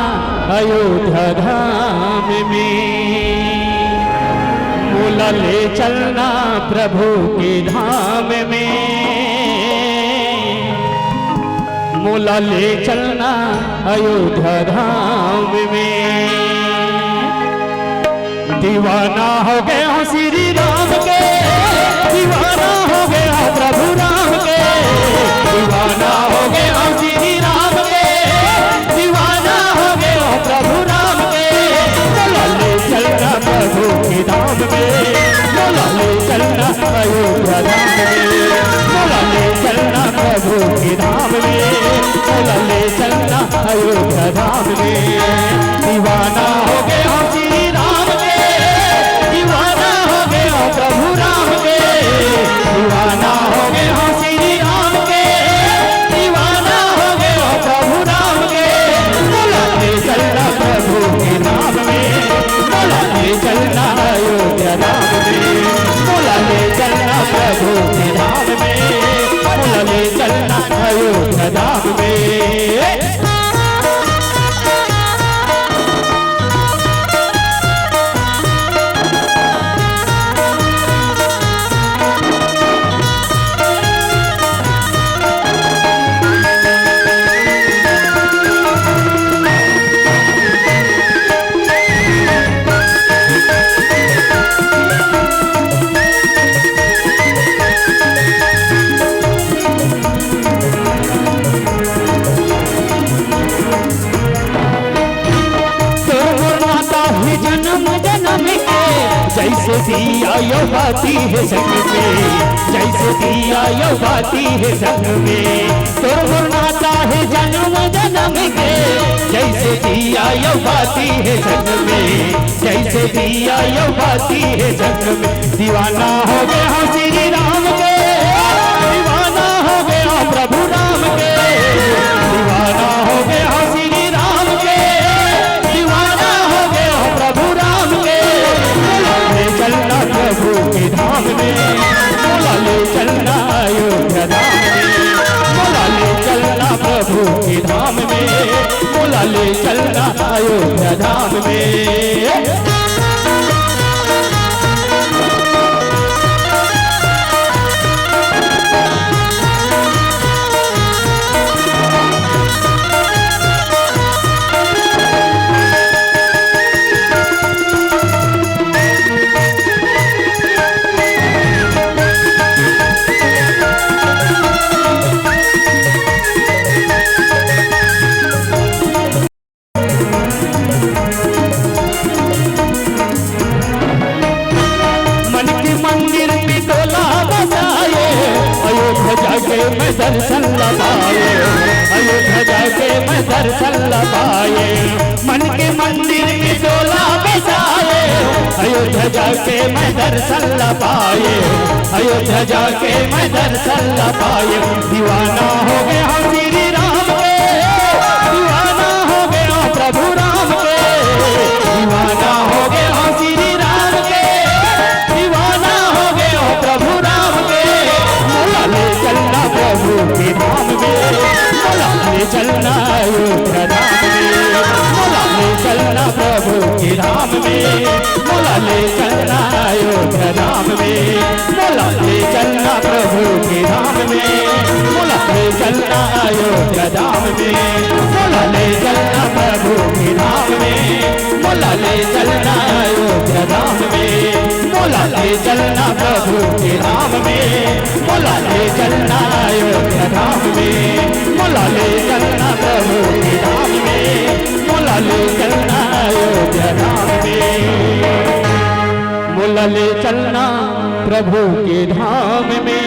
अयोध्या धाम में मोला ले चलना प्रभु के धाम में, मोला ले चलना अयोध्या धाम में। दीवाना हो गया श्री राम के, दीवाना हो गया प्रभु राम के, दीवाना हो गया श्री राम के, दीवाना हो गया प्रभु राम के। मोला ले चलना प्रभु के धाम में, मोला ले चलना अयोध्या धाम में, मोला ले चलना प्रभु के धाम में, मोला ले चलना अयोध्या धाम में। दीवाना हो गया श्री राम के, दीवाना हो गया प्रभु राम के, दीवाना हो गया श्री राम के, दीवाना हो गया प्रभु राम के। मोला ले चलना प्रभु के धाम में, मोला ले चलना अयोध्या धाम में, मोला ले चलना प्रभु के धाम में, मोला ले चलना अयोध्या धाम में। जैसे दिया यो बाती है संग में, जैसे दिया यो बाती है संग में। तो नाता है जन्म जन्म के, जैसे दिया यो बाती है संग में, जैसे दिया यो बाती है संग में। दीवाना हो गया श्री राम के, दीवाना हो गया प्रभु राम के, दीवाना हो गया श्री राम के, दीवाना हो गया प्रभु राम के। चलना प्रभु के धाम में, मोला ले चलना अयोध्या धाम में, मोला ले चलना प्रभु के धाम में, मोला ले चलना अयोध्या धाम में। मैं दर्शन लपाए, अयोध्या जाके मैं दर्शन लपाए। मन के मंदिर में डोला बसाए, अयोध्या जाके मैं दर्शन लपाए, अयोध्या जाके मैं दर्शन लपाए। दीवाना हो गया श्री राम के, दीवाना हो गया प्रभु राम के, दीवाना हो गया श्री राम के, दीवाना हो गया प्रभु राम के। मोला ले चलना प्रभु के धाम में, मोला ले चलना अयोध्या धाम में, मोला ले चलना प्रभु के धाम में, मोला ले चलना अयोध्या धाम में, मोला ले चलना प्रभु के धाम में, मोला ले चलना अयोध्या धाम में, मोला ले चलना प्रभु के धाम में, मोला ले चलना अयोध्या धाम में, मोला ले चलना प्रभु के धाम में, मोला ले चलना अयोध्या धाम में, मोला ले चलना प्रभु के धाम में, मोला ले चलना अयोध्या धाम में। मोला ले चलना प्रभु के धाम में,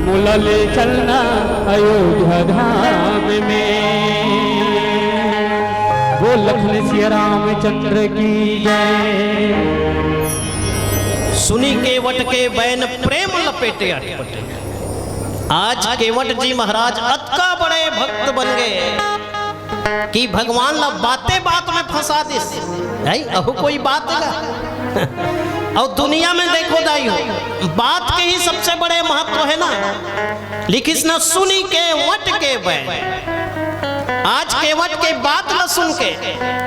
मोला ले चलना अयोध्या धाम में। वो लखन सिया रामचंद्र की जय। सुनी केवट के बैन प्रेम लपेटे अटपटे। आज केवट जी महाराज अतका बड़े भक्त बन गए कि भगवान ला बातें बात में फंसा दे। अहो कोई बात है और दुनिया में देखो दाई हो बात के ही सबसे बड़े महत्व है ना। लिखिस ना सुनी के वट के बैन आज केवट के बात न सुन के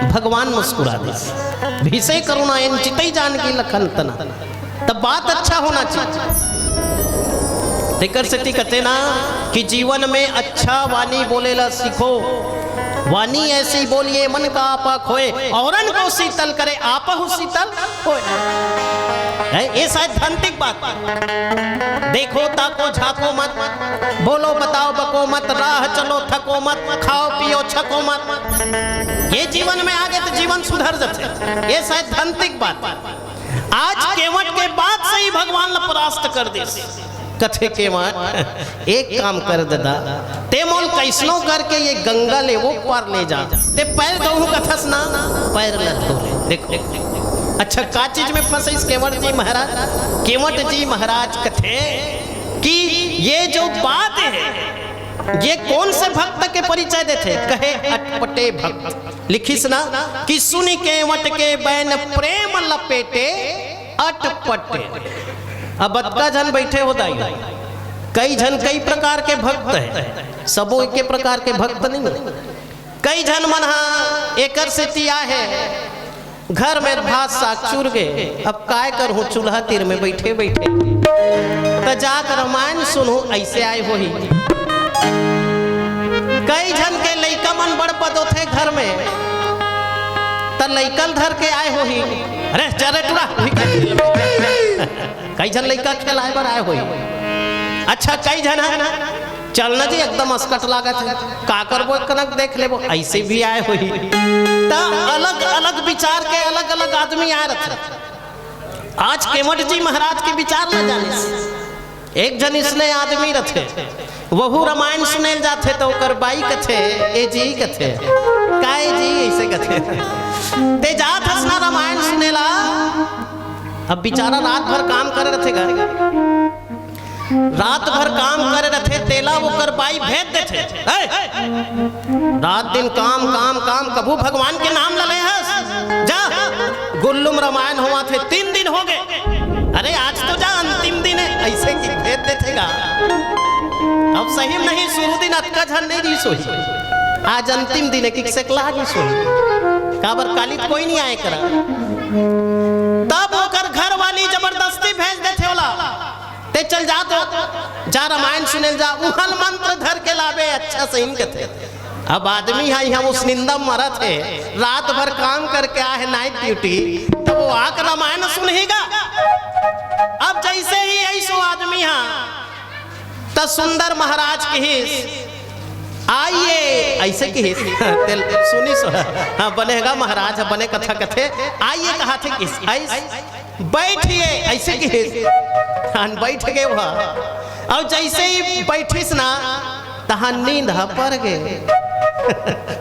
भगवान मुस्कुरा दे। भीषे करुणा इन चितई जान की लखन तना, तब बात अच्छा होना चाहिए। देकर से कहते ना कि जीवन में अच्छा वाणी बोलेला सीखो, वाणी ऐसी बोलिए मन का आपा खोए, औरन को शीतल करे आपहु शीतल होए। ये सैद्धांतिक बात। देखो ताको झाको मत, बोलो बताओ बको मत, राह चलो थको मत, खाओ पियो छको मत। ये जीवन में आगे तो जीवन सुधर जाते। ये सैद्धांतिक बात। आज केवट के बाद से ही भगवान ला परास्त कर दे। कथे केवट एक काम कर दादा, ते मोल कैसनो करके ये गंगा ले वो पार ले जा, ते पैर धोऊ कथस ना पैर न धोले। देखो अच्छा का चीज में फंसे इस केवट जी महाराज। केवट जी महाराज कथे कि ये जो बात है ये कौन से भक्त के परिचय देते, कहे अटपटे भक्त। लिखिस ना कि सुनी केवट के बैन प्रेम लपेटे अटपटे। अब बदका जन बैठे हो दाई, कई जन कई प्रकार के भक्त है, सबो एक प्रकार के भक्त नहीं। कई जन मन एक सितिया है, घर में भात साग चूर गए, अब काय कर हूँ चूल्हा तीर में बैठे बैठे तो जाकर रामायण सुनू ऐसे आए हो ही। कई जन के लइका मन बड़ पदो थे घर में, तो लइकन धर के आए हो ही। अरे चले टूरा कई जन लइका खेलाए बर आए हो। अच्छा कई जन है ना चलना जी एकदम अस्कट लागत है, का करबो कनक देख लेबो ऐसे भी आए हो ही। तो अलग अलग विचार के अलग अलग आदमी आए रहते। आज केवट जी महाराज के विचार न जाने। एक जन इसने आदमी रथे, वहु रामायण सुने जाते तो कर बाई कथे ए जी कथे काय जी ऐसे कथे ते जात हसना रामायण सुनेला। अब बेचारा रात भर काम करे रथे, रात भर काम करे रथे, तेला वो कर बाई भेज देते। रात दिन काम काम काम, कबू भगवान के नाम लले हस जा। गुल्लुम रामायण हुआ थे 3 दिन हो गए, अरे आज तो जा अंतिम दिन है ऐसे की भेज देतेगा। अब सही नहीं शुरू दिन अटका झन नहीं जी सोई, आज अंतिम दिन है कि सकला जी सोई काबर कालित कोई नहीं आए करा। तब होकर घर वाली जबरदस्ती भेज देते होला, ते चल जा तो जा रामायण सुने जा, उहल मंत्र धर के लावे अच्छा सही कहते। अब आदमी है हम उस निंदा मरा थे, रात भर काम करके आए नाइट ड्यूटी, तो वो आकर रामायण सुनेगा। अब जैसे ही ऐसो आदमी है तो सुंदर महाराज की आइए ऐसे की सुनी सो हाँ बनेगा महाराज बने कथा कथे आइए कहा थे किस बैठिए ऐसे की बैठ गए वह। और जैसे ही बैठिस ना तहा नींद पर गए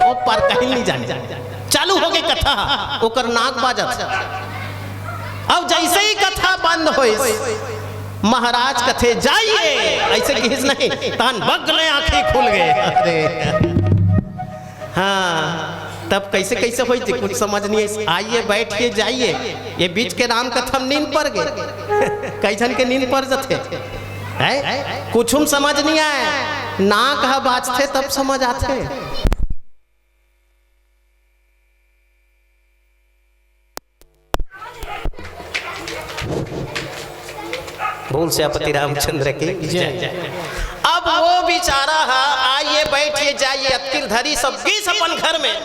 ओ पर कहीं नहीं जाने चालू हो गई कथा ओकर नाक बाजत। अब जैसे ही कथा बंद हो महाराज कथे जाइए ऐसे घिस नहीं तहन बगले आंखें खुल गए। अरे हाँ तब कैसे कैसे हो कुछ समझ नहीं। आइए बैठिए जाइए, ये बीच के राम कथा नींद पर गए, कई जन के नींद पर जाते कुछ समझ नहीं आए, ना कहा बाजते तब समझ आते। भूल से अपति रामचंद्र की जय। अब वो बेचारा आइए बैठिए जाइए अतिल धरी सब गीस अपन घर में।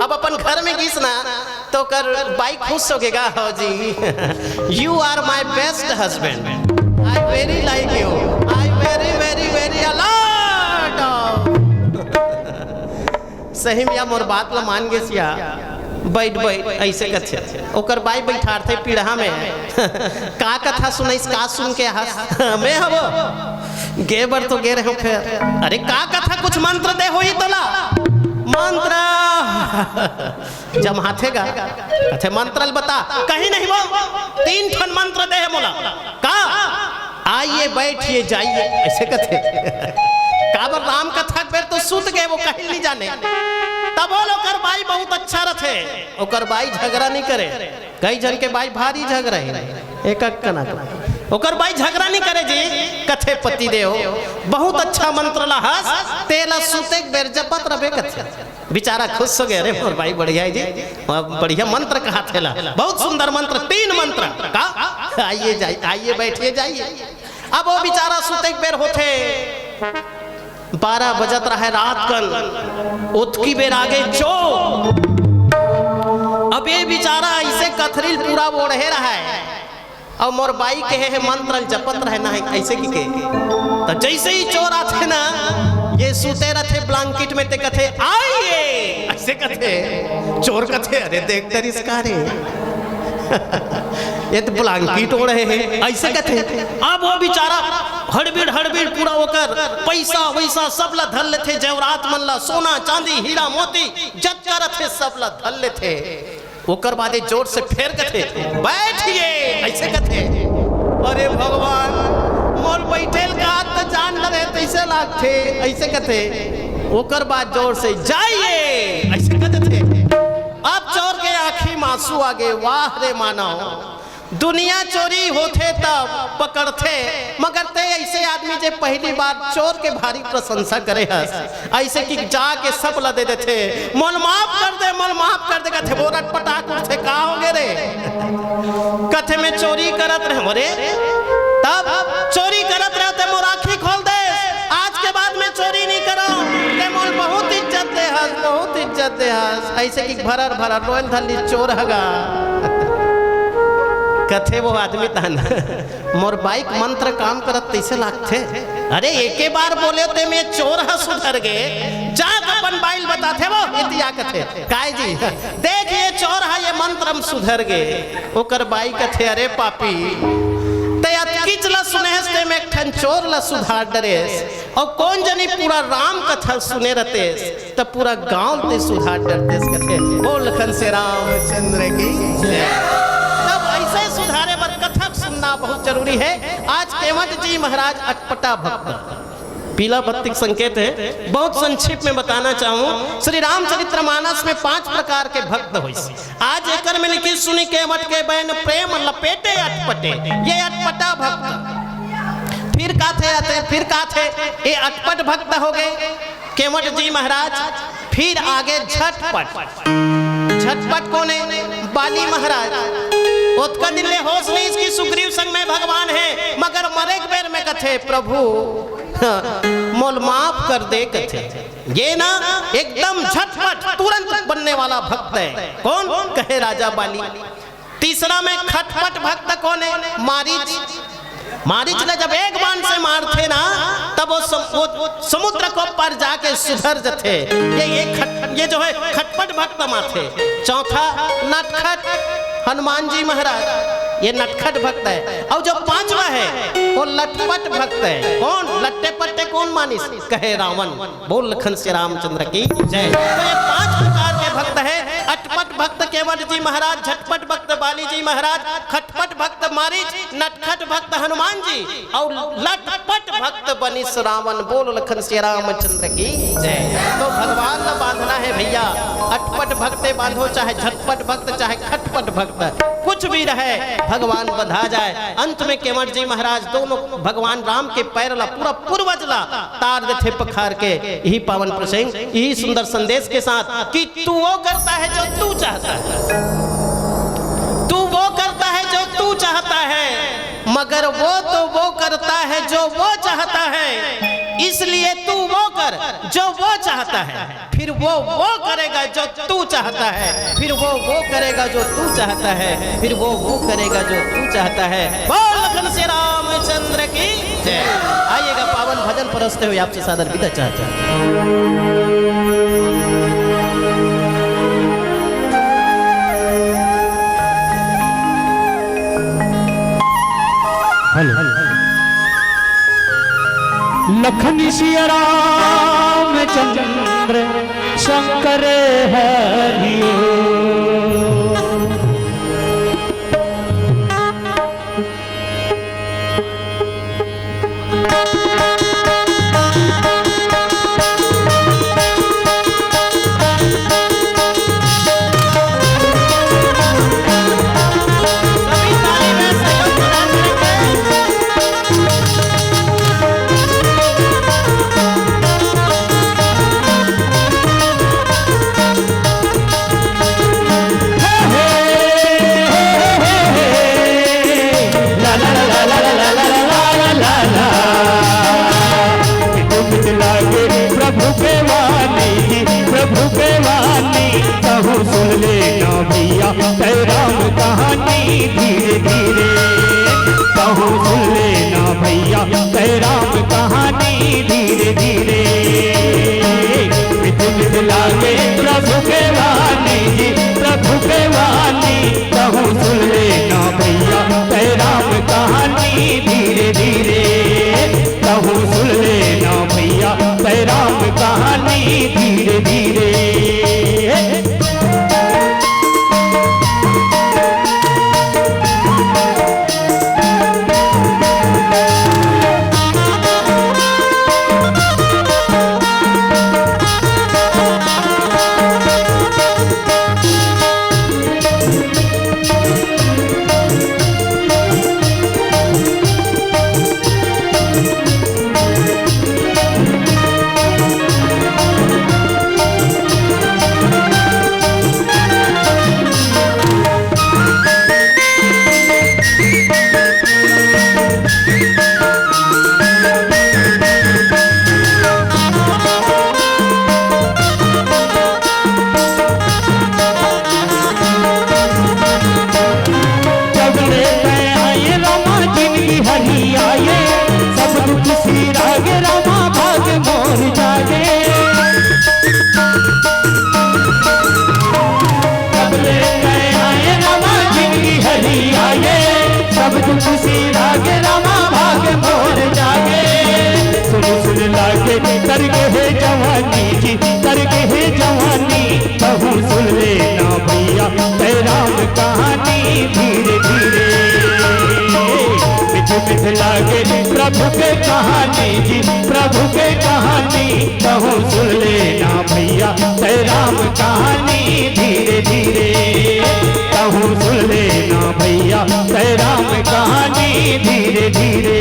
अब अपन घर में गीस ना तो कर बाइक खुश हो गएगा। हो जी you are my best husband, I very like you, I very very very alert. सही में मोर बात ला मान गे सिया बैठ बैठ ऐसे कथे ओकर बाई बैठार थे पीढ़ा में का कथा सुनाइस का सुन के हंस मैं हबो गे बर तो गे रहे फिर। अरे का कथा कुछ मंत्र दे होई तोला मंत्र जब हाथेगा कथे मंत्र बता कहीं नहीं वो 3 ठन मंत्र दे है मोला का आइए बैठिए जाइए ऐसे कथे काबर राम कथा बेर तो सुत गए वो कहीं नहीं जाने। तब बोल ओकर बाई बहुत अच्छा रथे, ओकर बाई झगड़ा नहीं करे। कई जन के बाई भारी झगड़ा है एक कना ओकर बाई झगड़ा नहीं करे जी। कथे पति देव बहुत अच्छा मंत्र ला हस तेला सुते बेर जपत रबे कथे बेचारा खुश हो गया। अरे मोर भाई बढ़िया है जी, बढ़िया मंत्र कहा थेला, बहुत सुंदर मंत्र, 3 मंत्र का। आइए जाइए, आइए बैठिए जाइए। अब वो बेचारा सुते बेर होते 12 बजत रहे रात कन, उतकी बेर आगे चो। अब ये बेचारा ऐसे कथरिल पूरा ओढ़े रहा है और मोर बाई कहे है मंत्र जपत रहना है ऐसे की के। तो जैसे ही चोर आते ना, ये सूते रहते ब्लैंकेट में, ते कथे आइए ऐसे कथे। चोर कथे अरे देख तेरी इसका रे ये तो ब्लैंकेट ओढ़े है ऐसे कथे। अब वो बेचारा हड़बीड़ पूरा होकर पैसा वैसा सब ला धल लेते, जेवरात मन ला, सोना चांदी हीरा मोती जत रथे सब ला धल लेते। ओकर बादे जोर से फेर कथे बैठिए ऐसे कथे। अरे भगवान मोर बैठेल का तो जान लगे तैसे लागथे ऐसे कथे। ओकर बाद जोर से जाइए ऐसे कहते थे। अब चोर के आंखी मासूम आ गए, वाह रे मानो दुनिया चोरी होते तब पकड़ते, मगर ते ऐसे आदमी जे पहली बार चोर के भारी प्रशंसा करे हस ऐसे कि जाके सब ला दे देते, मोल माफ कर दे, मोल माफ कर दे। कथे बोरा पटाक उठे का हो गए रे कथे में चोरी करत रहे मोरे, तब चोरी करत रहते मोर आँखी खोल दे, आज के बाद मैं चोरी नहीं करो। ते मोल बहुत इज्जत दे हस, बहुत इज्जत दे हस ऐसे कि भरर भरर रोन धली चोर हगा। कथे वो आदमी तहन मोर बाइक मंत्र काम करत तैसे लागथे। अरे एके बार बोले ते में चोर ह सुधर गे, जाक अपन बाइल बताथे वो इतिया कथे काय जी देख ये चोर है ये मंत्रम सुधर गे। ओकर बाई कथे अरे पापी ते अतकीच ला सुनेस ते में एक ठन चोर ला सुधार डरेस और कौन जनी पूरा राम कथा सुने रतेस त पूरा गांव ते सुधार डरतेस। कथे बोल लखन से रामचंद्र की जय। ऐसे सुधारे पर कथक सुनना बहुत जरूरी है। आज केवट जी महाराज अटपटा भक्त पीला बत्ती संकेत है, बहुत संक्षिप्त में बताना चाहूं। श्री रामचरितमानस में 5 प्रकार के भक्त हुई। आज एकर में लिखी सुनी केवट के बैन प्रेम लपेटे अटपटे, ये अटपटा भक्त। फिर काथे आते, फिर काथे ये अटपट भक्त हो गए केवट जी महाराज। फिर आगे झटपट, झटपट कौन है? बाली महाराज। उत्का दिल में होश नहीं इसकी सुग्रीव संग में भगवान है, मगर मरे बेर में कथे प्रभु मोल माफ कर दे कथे। ये ना एकदम झटपट तुरंत बनने वाला भक्त है। कौन? कहे राजा बाली। तीसरा में खटपट भक्त कौन है? मारीच। मारीच ने जब एक बाण से मारते ना तब वो समुद्र को पर जाके सुधर जाते। ये जो है खटपट भक्त माथे। चौथा नटखट हनुमान जी महाराज, ये नटखट भक्त है। और जो 5वां है वो लटपट भक्त है। कौन? लट्टे पट्टे कौन मानिस? कहे रावण। बोल लखन से रामचंद्र की जय। तो ये 5 प्रकार के भक्त है। अटपट भक्त केवट जी महाराज, झटपट भक्त बाली जी महाराज, खटपट भक्त मारीच, नटखट भक्त हनुमान जी और लटपट भक्त बनिस रावण। बोल लखन से रामचंद्र की जय। तो भगवान का बांधना है भैया, अटपट भक्ते बांधो, चाहे झटपट भक्त चाहे खटपट भक्त, कुछ भी रहे भगवान बंधा जाए। अंत में केवट जी महाराज दोनों भगवान राम के पैर ला पूरा पूर्वज ला तार देते पखार के। यही पावन प्रसंग, यही सुंदर संदेश के साथ कि तू वो करता है जो तू चाहता है, तू वो करता है जो तू चाहता है, मगर वो तो वो करता है जो वो चाहता है। इसलिए तू वो कर जो वो चाहता है, फिर वो करेगा जो तू चाहता है, फिर वो करेगा जो तू चाहता है, फिर वो करेगा जो तू चाहता है। बोल लखन से रामचंद्र की जय। आइएगा पावन भजन परसते हुए आपसे सादर विदा चाहता हूं। लखन सिया रामचंद्र शंकर हरिओ। लागे प्रभु के वाणी जी, प्रभु के वाणी कहूँ सुन लेना भैया जय राम कहानी धीरे धीरे, कहूँ सुन लेना भैया जय राम कहानी धीरे धीरे। करके है जवानी जी, करके है जवानी कहूँ सुन लेना भैया जय राम कहानी धीरे धीरे। मिठ मिठ लागे प्रभु के कहानी जी, प्रभु के कहानी कहूँ सुन लेना भैया जय राम कहानी धीरे धीरे, कहूँ सुन लेना भैया जय राम कहानी धीरे धीरे।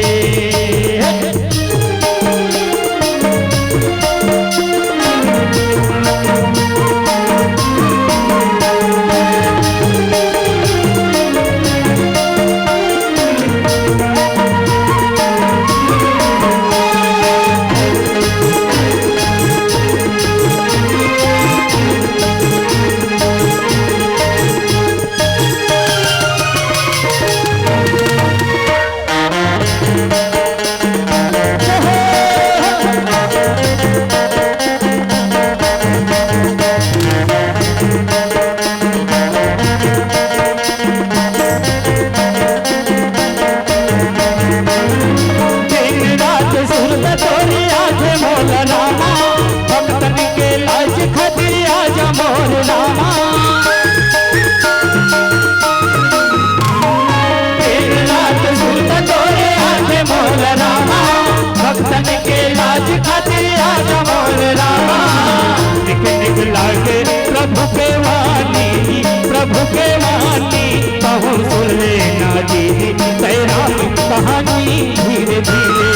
प्रभु के वाणी, प्रभु के वाणी कहूँ सुन लेना दीदी जय राम कहानी धीरे धीरे।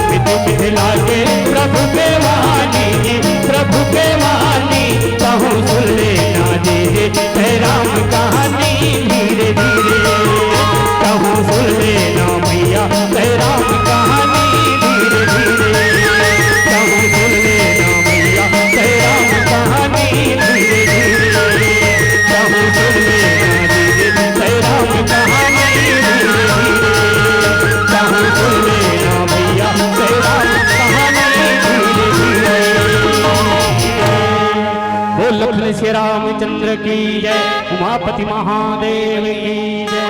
मिठ मिठ लागे प्रभु के वाणी, प्रभु के वाणी कहूँ सुन लेना दीदी जय राम कहानी धीरे धीरे, कहूँ सुन लेना भैया जय राम कहानी धीरे धीरे, कहूँ सुन लेना भैया जय राम कहानी धीरे धीरे, कहूँ सुन लेना दीदी जय राम कहानी धीरे धीरे, कहूँ सुन लेना भैया जय राम कहानी धीरे धीरे। बोल लखन श्री रामचंद्र की जय, उमापति महादेव की जय।